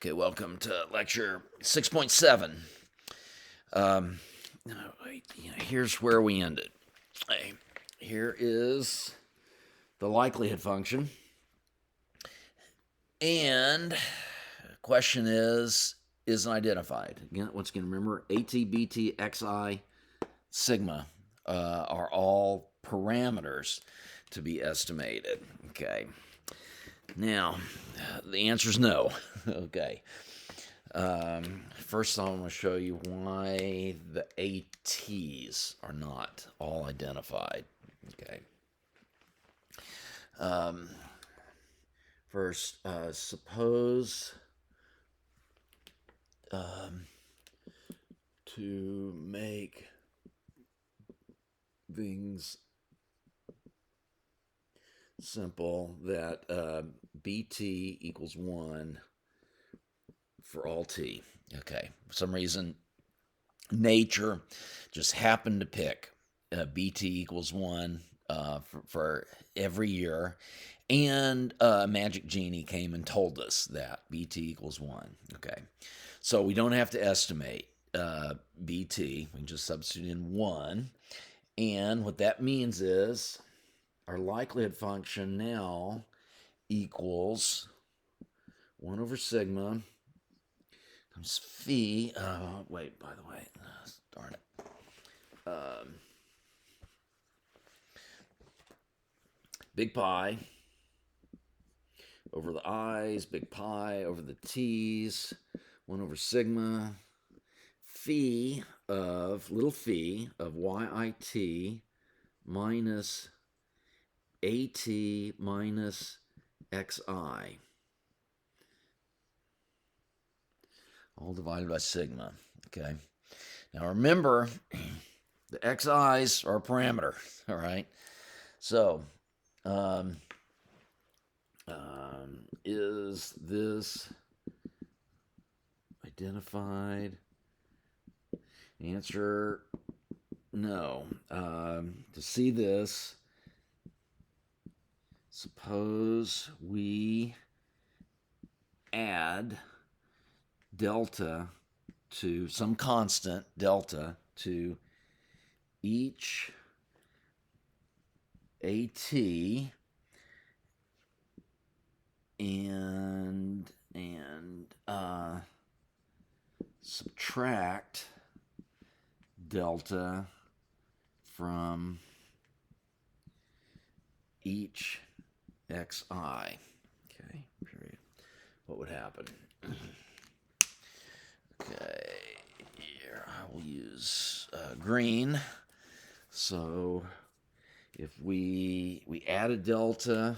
Okay, welcome to lecture 6.7. Um, here's where we ended. Here is the likelihood function. And the question isn't identified. Again, once again, remember AT, BT, XI, sigma are all parameters to be estimated. Okay. Now, the answer is no. Okay. First, I want to show you why the ATs are not all identified. Okay. First, suppose to make things simple that BT equals 1 for all t. Okay. For some reason, nature just happened to pick BT equals 1 for every year. And Magic Genie came and told us that BT equals 1. Okay. So we don't have to estimate BT. We can just substitute in 1. And what that means is our likelihood function now equals 1 over sigma times phi. Wait, by the way, darn it. Big pi over the i's, big pi over the t's, 1 over sigma, phi of, little phi of yit minus at minus xi, all divided by sigma. Okay. Now remember, the xi's are a parameter, all right? So, is this identified? Answer, no. To see this, suppose we add delta to some constant, delta, to each AT and subtract delta from each xi. Okay, period. What would happen? Okay, here I will use green. So if we add a delta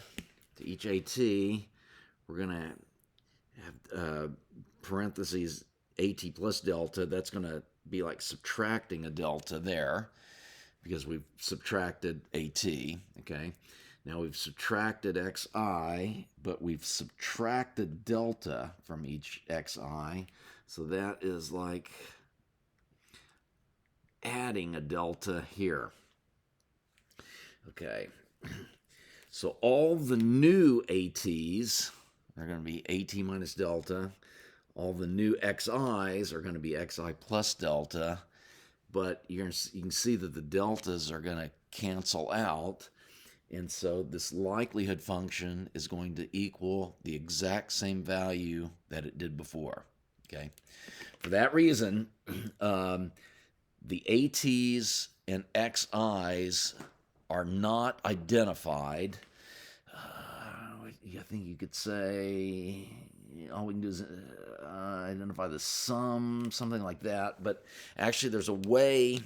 to each AT, we're going to have parentheses AT plus delta. That's going to be like subtracting a delta there because we've subtracted AT. Okay. Now we've subtracted xi, but we've subtracted delta from each xi. So that is like adding a delta here. Okay. So all the new ATs are going to be AT minus delta. All the new XIs are going to be XI plus delta. But you can see that the deltas are going to cancel out. And so this likelihood function is going to equal the exact same value that it did before. Okay. For that reason, the ATs and XIs are not identified. I think you could say all we can do is identify the sum, something like that. But actually, there's a way,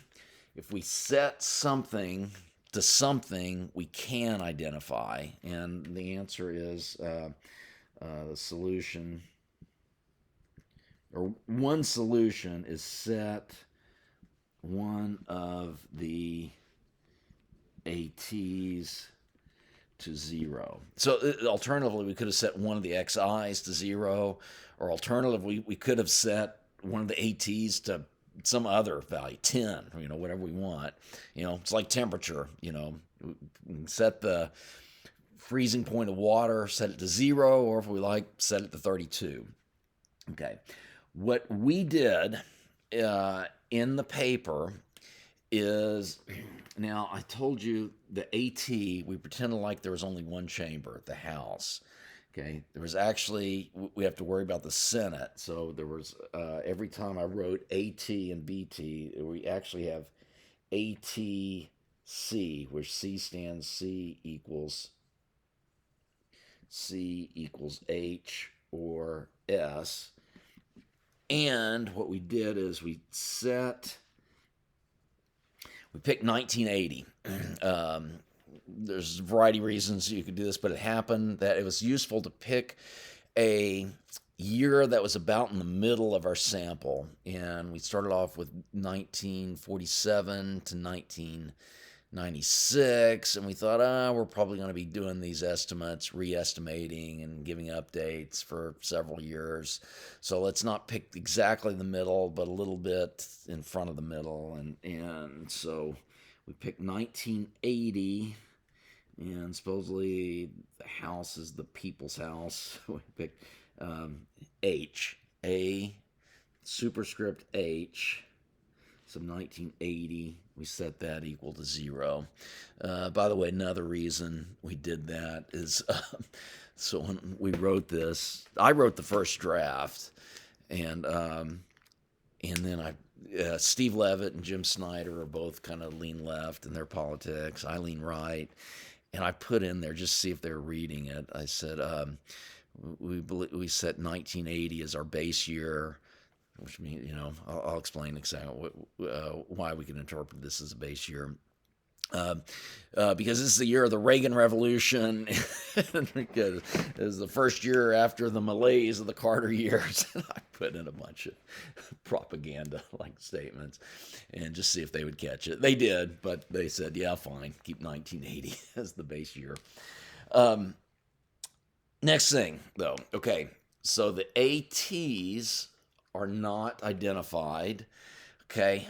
if we set something to something, we can identify. And the answer is the solution, or one solution is set one of the ATs to 0. So alternatively, we could have set one of the XIs to 0, or alternatively, we could have set one of the ATs to some other value, 10, whatever we want. It's like temperature, we can set the freezing point of water, set it to 0, or if we like, set it to 32. Okay. What we did in the paper is now I told you the AT, we pretended like there was only one chamber at the House. Okay. There was actually, we have to worry about the Senate. So there was, every time I wrote AT and BT, we actually have ATC, where C equals H or S. And what we did is we picked 1980. There's a variety of reasons you could do this, but it happened that it was useful to pick a year that was about in the middle of our sample. And we started off with 1947 to 1996, and we thought, we're probably going to be doing these estimates, re-estimating and giving updates for several years. So let's not pick exactly the middle, but a little bit in front of the middle. And so we picked 1980, and supposedly the house is the people's house. We picked H, A, superscript H. So 1980, we set that equal to 0. By the way, another reason we did that is so when we wrote this, I wrote the first draft, and then Steve Levitt and Jim Snyder are both kind of lean left in their politics. I lean right, and I put in there just to see if they were reading it. I said we set 1980 as our base year, which means, I'll explain exactly why we can interpret this as a base year. Because this is the year of the Reagan Revolution, because it was the first year after the malaise of the Carter years. I put in a bunch of propaganda-like statements and just see if they would catch it. They did, but they said, yeah, fine, keep 1980 as the base year. Next thing, though, okay, so the ATs are not identified. Okay,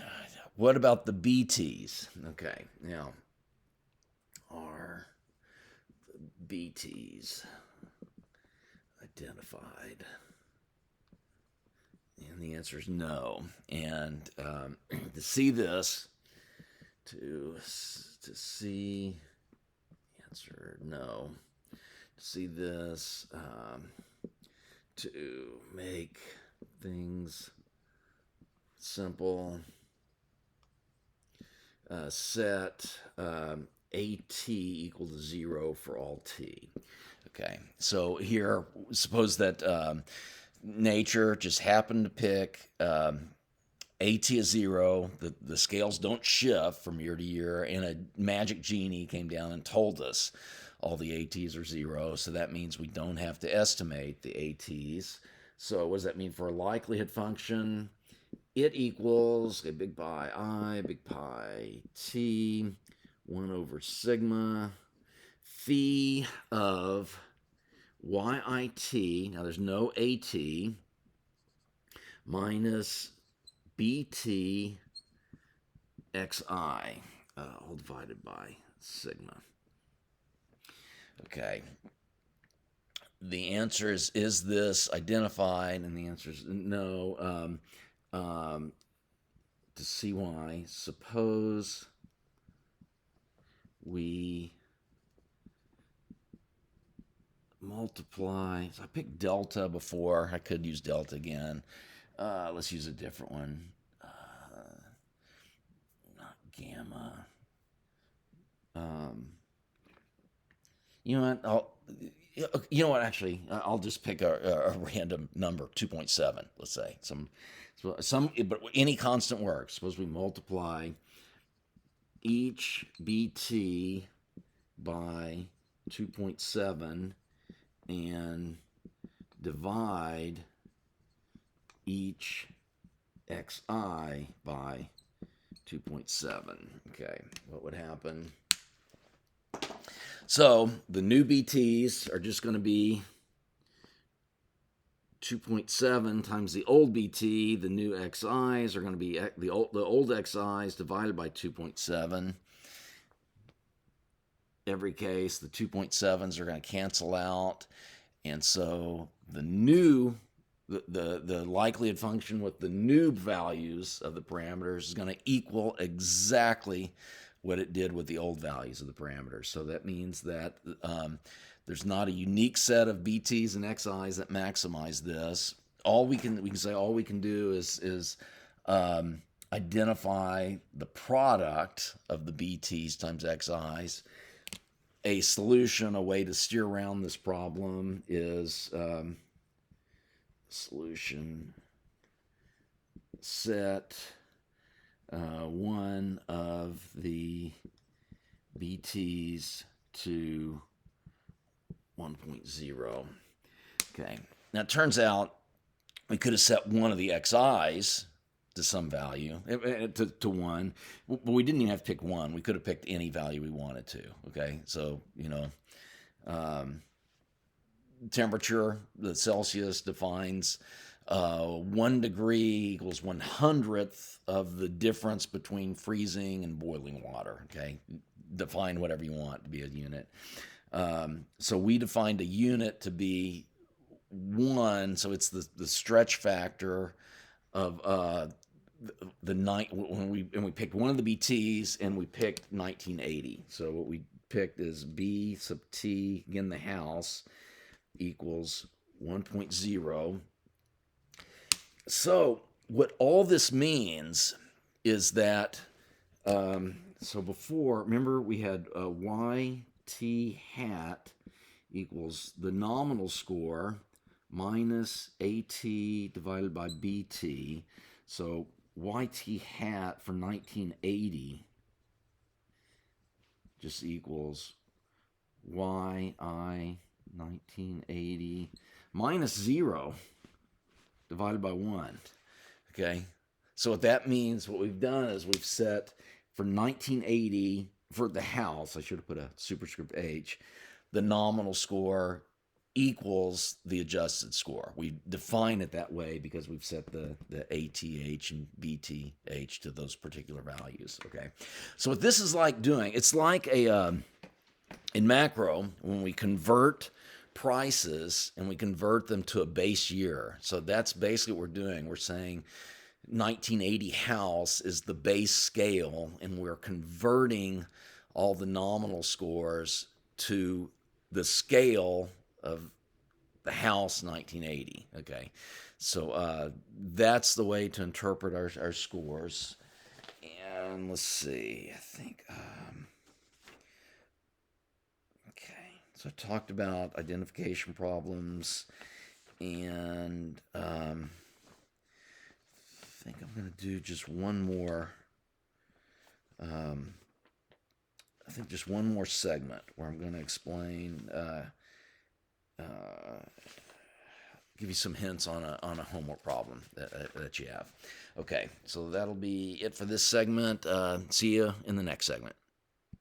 what about the BTs? Okay, now, are the BTs identified? And the answer is no. And to see this, to see, answer no. To see this, to make things simple, set AT equal to 0 for all T. Okay, so here, suppose that nature just happened to pick AT is 0, the scales don't shift from year to year, and a magic genie came down and told us all the ATs are 0, so that means we don't have to estimate the ATs. So what does that mean for a likelihood function? It equals a big pi I, big pi t, 1 over sigma, phi of yit, now there's no AT, minus bt xi, all divided by sigma. Okay. The answer is this identified? And the answer is no. To see why, suppose we multiply. So I picked delta before. I could use delta again. Let's use a different one. Not gamma. You know what? Actually, I'll just pick a random number, 2.7. Let's say but any constant works. Suppose we multiply each BT by 2.7 and divide each XI by 2.7. Okay, what would happen? So the new BTs are just going to be 2.7 times the old BT. The new XIs are going to be the old XIs divided by 2.7. Every case, the 2.7s are going to cancel out. And so the new the likelihood function with the new values of the parameters is going to equal exactly what it did with the old values of the parameters. So that means that there's not a unique set of BTs and XIs that maximize this. All we can do is identify the product of the BTs times XIs. A solution, a way to steer around this problem is solution set one of the BTs to 1.0. Okay. Now it turns out we could have set one of the XIs to some value, to 1, but we didn't even have to pick 1. We could have picked any value we wanted to. Okay. So, temperature, the Celsius defines 1 degree equals 1/100th of the difference between freezing and boiling water. Okay, define whatever you want to be a unit. So we defined a unit to be 1, so it's the stretch factor of the night when we picked one of the BTs and we picked 1980. So what we picked is B sub T, again the house, equals 1.0. So what all this means is that, so before, remember we had YT hat equals the nominal score minus AT divided by BT. So YT hat for 1980 just equals YI 1980 minus 0 divided by 1. Okay, so what that means, what we've done is we've set for 1980 for the house, I should have put a superscript H, the nominal score equals the adjusted score. We define it that way because we've set the ATH and BTH to those particular values. Okay, so what this is like doing, it's like in macro, when we convert prices and we convert them to a base year. So that's basically what we're doing. We're saying 1980 house is the base scale, and we're converting all the nominal scores to the scale of the house 1980. Okay, so that's the way to interpret our scores. And let's see, I think so I talked about identification problems, and I think I'm going to do just one more. Just one more segment where I'm going to explain, give you some hints on a homework problem that you have. Okay, so that'll be it for this segment. See you in the next segment.